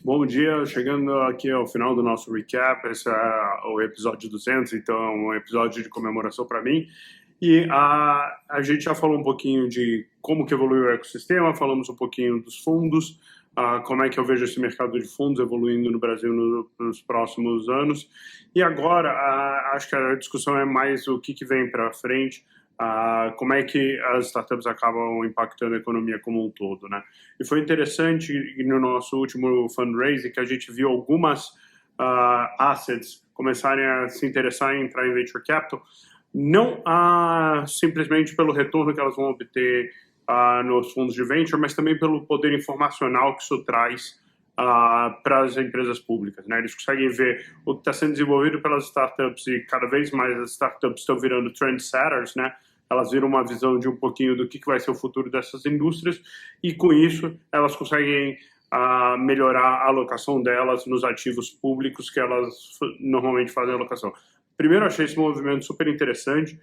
Bom dia, chegando aqui ao final do nosso recap. Esse é o episódio 200, então é um episódio de comemoração para mim. E a gente já falou um pouquinho de como que evoluiu o ecossistema, falamos um pouquinho dos fundos, como é que eu vejo esse mercado de fundos evoluindo no Brasil nos próximos anos. E agora, acho que a discussão é mais o que vem para frente, como é que as startups acabam impactando a economia como um todo, né? E foi interessante no nosso último fundraising que a gente viu algumas assets começarem a se interessar em entrar em venture capital, não simplesmente pelo retorno que elas vão obter nos fundos de venture, mas também pelo poder informacional que isso traz para as empresas públicas, né? Eles conseguem ver o que está sendo desenvolvido pelas startups e cada vez mais as startups estão virando trendsetters, né? Elas viram uma visão de um pouquinho do que vai ser o futuro dessas indústrias e com isso elas conseguem melhorar a alocação delas nos ativos públicos que elas normalmente fazem alocação. Primeiro, achei esse movimento super interessante,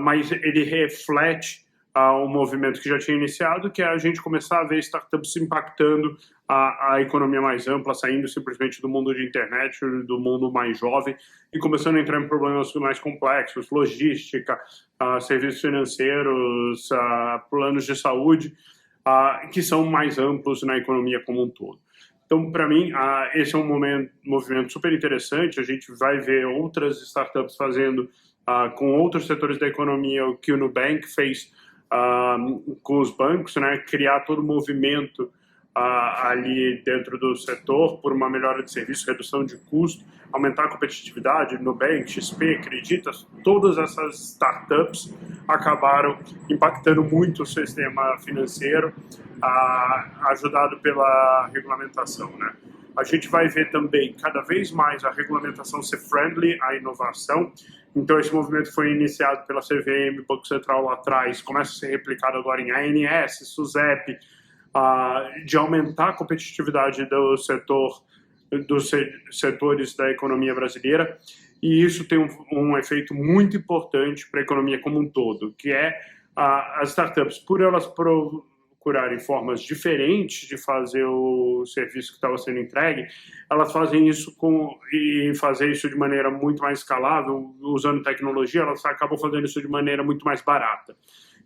mas ele reflete um movimento que já tinha iniciado, que é a gente começar a ver startups impactando a economia mais ampla, saindo simplesmente do mundo de internet, do mundo mais jovem, e começando a entrar em problemas mais complexos, logística, serviços financeiros, planos de saúde, que são mais amplos na economia como um todo. Então, para mim, esse é um movimento super interessante. A gente vai ver outras startups fazendo com outros setores da economia o que o Nubank fez com os bancos, né? Criar todo o movimento ali dentro do setor por uma melhora de serviço, redução de custo, aumentar a competitividade. Nubank, XP, Creditas, todas essas startups acabaram impactando muito o sistema financeiro, ajudado pela regulamentação, né? A gente vai ver também cada vez mais a regulamentação ser friendly à inovação. Então, esse movimento foi iniciado pela CVM, Banco Central lá atrás, começa a ser replicado agora em ANS, SUSEP, de aumentar a competitividade dos setores da economia brasileira. E isso tem um efeito muito importante para a economia como um todo, que é as startups, por elas procurarem formas diferentes de fazer o serviço que estava sendo entregue, elas fazem isso e fazer isso de maneira muito mais escalável, usando tecnologia, elas acabam fazendo isso de maneira muito mais barata.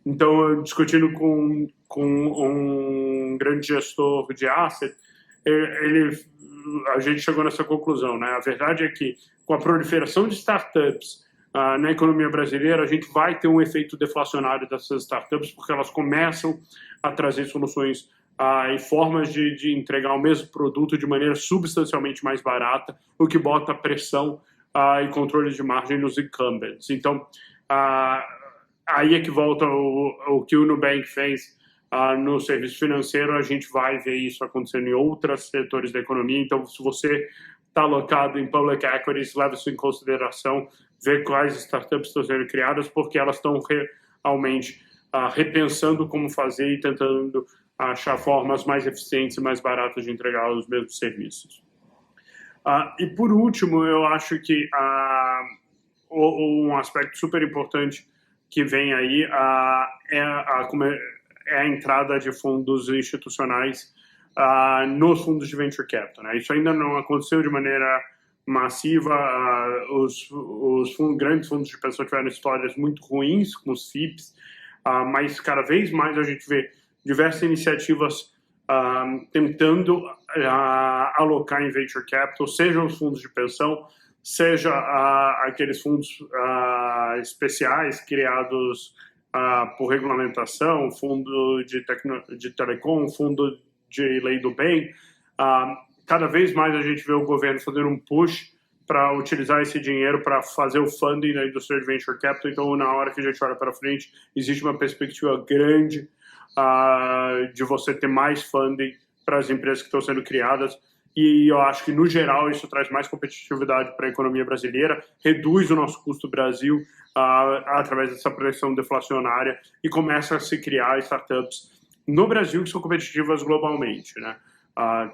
Então, discutindo com um grande gestor de asset, a gente chegou nessa conclusão, né? A verdade é que, com a proliferação de startups na economia brasileira, a gente vai ter um efeito deflacionário dessas startups, porque elas começam a trazer soluções e formas de entregar o mesmo produto de maneira substancialmente mais barata, o que bota pressão e controle de margem nos incumbents. Então, aí é que volta o que o Nubank fez no serviço financeiro. A gente vai ver isso acontecendo em outros setores da economia. Então, se você está alocado em public equities, leva isso em consideração, ver quais startups estão sendo criadas, porque elas estão realmente repensando como fazer e tentando achar formas mais eficientes e mais baratas de entregar os mesmos serviços. E por último, eu acho que um aspecto super importante que vem aí é a entrada de fundos institucionais nos fundos de venture capital, né? Isso ainda não aconteceu de maneira massiva. Os grandes fundos de pensão tiveram histórias muito ruins com os FIPs, mas cada vez mais a gente vê diversas iniciativas tentando alocar em venture capital, seja os fundos de pensão, seja aqueles fundos especiais criados por regulamentação, fundo de telecom, fundo de lei do bem. Cada vez mais a gente vê o governo fazendo um push para utilizar esse dinheiro para fazer o funding da indústria de venture capital. Então, na hora que a gente olha para frente, existe uma perspectiva grande de você ter mais funding para as empresas que estão sendo criadas. E eu acho que, no geral, isso traz mais competitividade para a economia brasileira, reduz o nosso custo Brasil através dessa pressão deflacionária e começa a se criar startups no Brasil que são competitivas globalmente, né?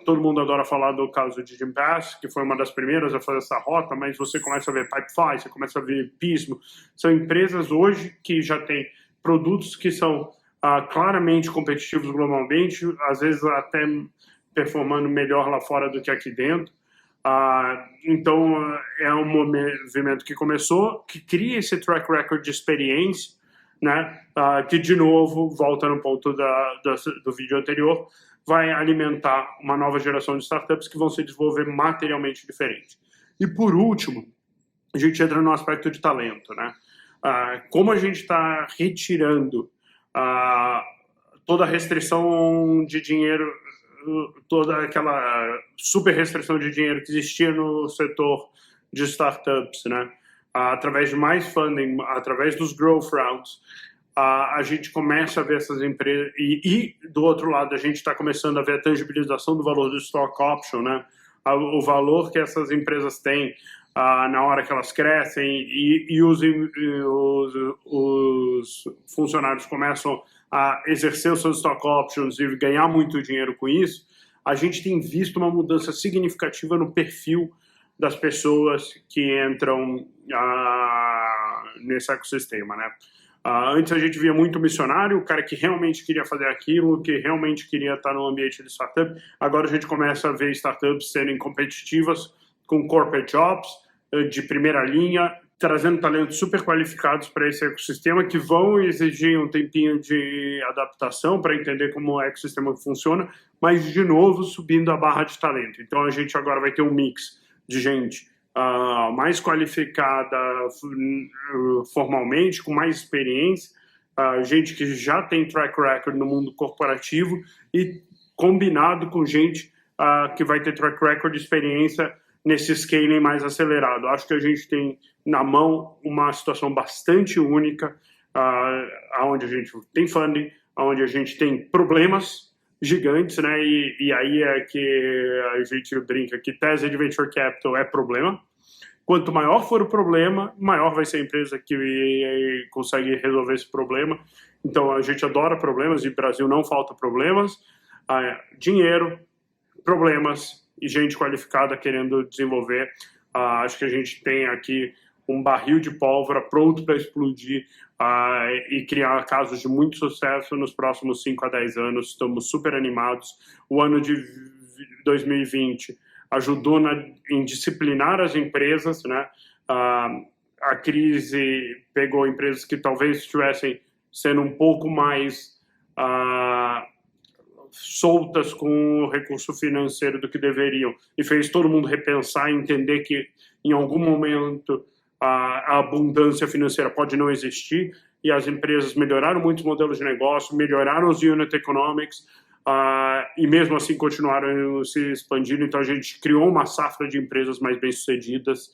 Todo mundo adora falar do caso de Gympass, que foi uma das primeiras a fazer essa rota, mas você começa a ver Pipefy, você começa a ver Pismo. São empresas hoje que já têm produtos que são claramente competitivos globalmente, às vezes até performando melhor lá fora do que aqui dentro. Então, é um movimento que começou, que cria esse track record de experiência, né? Que, de novo, volta no ponto do vídeo anterior, vai alimentar uma nova geração de startups que vão se desenvolver materialmente diferente. E, por último, a gente entra no aspecto de talento, né? Como a gente está retirando toda a restrição de dinheiro, toda aquela super restrição de dinheiro que existia no setor de startups, né? Através de mais funding, através dos growth rounds, a gente começa a ver essas empresas, e do outro lado a gente está começando a ver a tangibilização do valor do stock option, né? O valor que essas empresas têm na hora que elas crescem, e os funcionários começam a exercer os seus stock options e ganhar muito dinheiro com isso. A gente tem visto uma mudança significativa no perfil das pessoas que entram nesse ecossistema, né? Antes a gente via muito missionário, o cara que realmente queria fazer aquilo, que realmente queria estar no ambiente de startup. Agora a gente começa a ver startups serem competitivas com corporate jobs de primeira linha, trazendo talentos super qualificados para esse ecossistema, que vão exigir um tempinho de adaptação para entender como o ecossistema funciona, mas, de novo, subindo a barra de talento. Então a gente agora vai ter um mix de gente mais qualificada formalmente, com mais experiência, gente que já tem track record no mundo corporativo, e combinado com gente que vai ter track record de experiência nesse scaling mais acelerado. Acho que a gente tem na mão uma situação bastante única, onde a gente tem funding, onde a gente tem problemas gigantes, né? E aí é que a gente brinca que tese de venture capital é problema. Quanto maior for o problema, maior vai ser a empresa que consegue resolver esse problema. Então a gente adora problemas, e no Brasil não falta problemas, dinheiro, problemas e gente qualificada querendo desenvolver. Acho que a gente tem aqui um barril de pólvora pronto para explodir e criar casos de muito sucesso nos próximos 5 a 10 anos. Estamos super animados. O ano de 2020 ajudou em disciplinar as empresas, né? A crise pegou empresas que talvez estivessem sendo um pouco mais soltas com o recurso financeiro do que deveriam, e fez todo mundo repensar e entender que em algum momento a abundância financeira pode não existir, e as empresas melhoraram muitos modelos de negócio, melhoraram os unit economics, e mesmo assim continuaram se expandindo. Então a gente criou uma safra de empresas mais bem-sucedidas.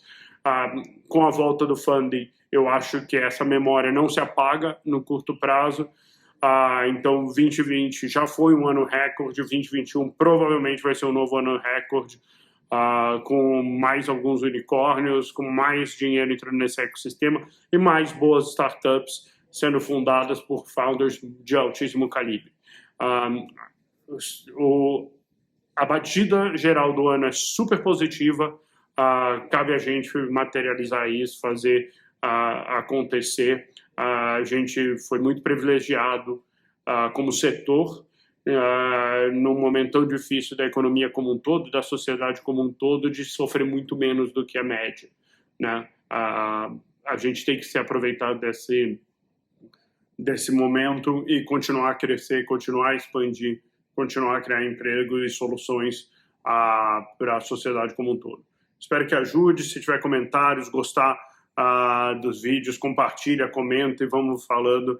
Com a volta do funding, eu acho que essa memória não se apaga no curto prazo. Então 2020 já foi um ano recorde, 2021 provavelmente vai ser um novo ano recorde, com mais alguns unicórnios, com mais dinheiro entrando nesse ecossistema e mais boas startups sendo fundadas por founders de altíssimo calibre. A batida geral do ano é super positiva, cabe a gente materializar isso, fazer acontecer. A gente foi muito privilegiado como setor, num momento tão difícil da economia como um todo, da sociedade como um todo, de sofrer muito menos do que a média, né? A gente tem que se aproveitar desse momento e continuar a crescer, continuar a expandir, continuar a criar empregos e soluções para a sociedade como um todo. Espero que ajude. Se tiver comentários, gostar dos vídeos, compartilha, comenta e vamos falando.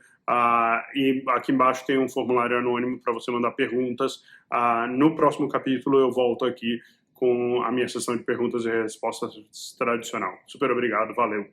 E aqui embaixo tem um formulário anônimo para você mandar perguntas. No próximo capítulo eu volto aqui com a minha sessão de perguntas e respostas tradicional. Super obrigado, valeu.